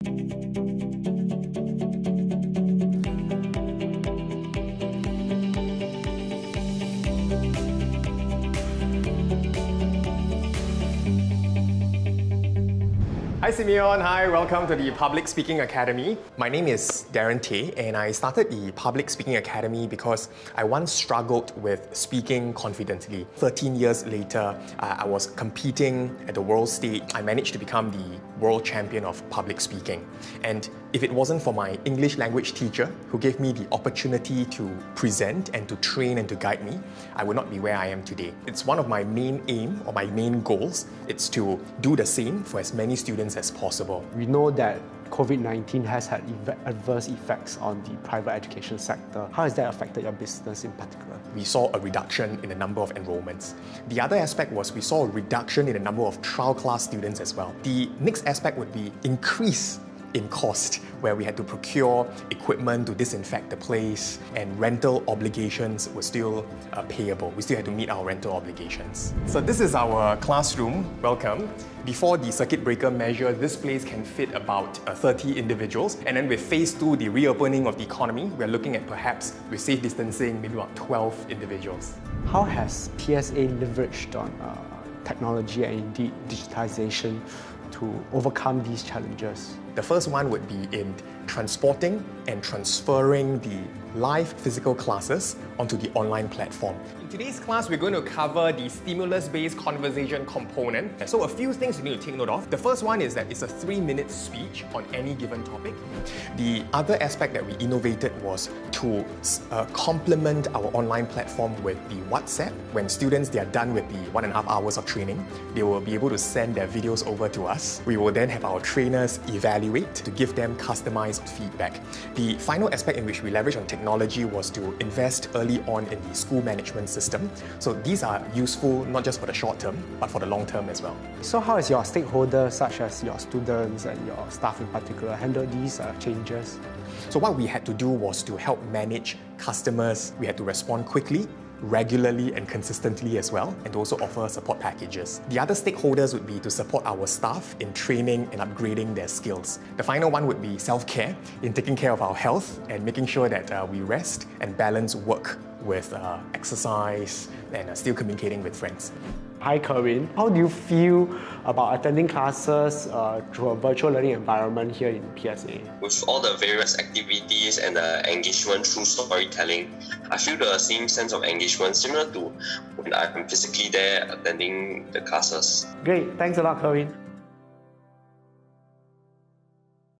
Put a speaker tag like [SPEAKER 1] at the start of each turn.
[SPEAKER 1] Hi Simeon, hi, welcome to the Public Speaking Academy. My name is Darren Tay and I started the Public Speaking Academy because I once struggled with speaking confidently. 13 years later, I was competing at the world stage. I managed to become the world champion of public speaking. And if it wasn't for my English language teacher who gave me the opportunity to present and to train and to guide me, I would not be where I am today. It's one of my main aim or my main goals. It's to do the same for as many students as possible.
[SPEAKER 2] We know that COVID-19 has had adverse effects on the private education sector. How has that affected your business in particular?
[SPEAKER 1] We saw a reduction in the number of enrollments. The other aspect was we saw a reduction in the number of trial class students as well. The next aspect would be increase in cost, where we had to procure equipment to disinfect the place, and rental obligations were still payable. We still had to meet our rental obligations. So this is our classroom. Welcome. Before the circuit breaker measure, this place can fit about 30 individuals. And then with phase 2, the reopening of the economy, we're looking at perhaps, with safe distancing, maybe about 12 individuals.
[SPEAKER 2] How has PSA leveraged on technology and indeed digitization to overcome these challenges?
[SPEAKER 1] The first one would be in transporting and transferring the live physical classes onto the online platform. In today's class, we're going to cover the stimulus-based conversation component. So a few things you need to take note of. The first one is that it's a 3-minute speech on any given topic. The other aspect that we innovated was to complement our online platform with the WhatsApp. When students, they are done with the 1.5 hours of training, they will be able to send their videos over to us. We will then have our trainers evaluate to give them customized feedback. The final aspect in which we leverage on technology was to invest early on in the school management system. So these are useful not just for the short term, but for the long term as well.
[SPEAKER 2] So how has your stakeholders, such as your students and your staff in particular, handled these changes?
[SPEAKER 1] So what we had to do was to help manage customers. We had to respond quickly, regularly and consistently as well, and to also offer support packages. The other stakeholders would be to support our staff in training and upgrading their skills. The final one would be self-care, in taking care of our health and making sure that we rest and balance work with exercise and still communicating with friends.
[SPEAKER 2] Hi Corinne, how do you feel about attending classes through a virtual learning environment here in PSA?
[SPEAKER 3] With all the various activities and the engagement through storytelling, I feel the same sense of engagement similar to when I'm physically there attending the classes.
[SPEAKER 2] Great, thanks a lot Corinne.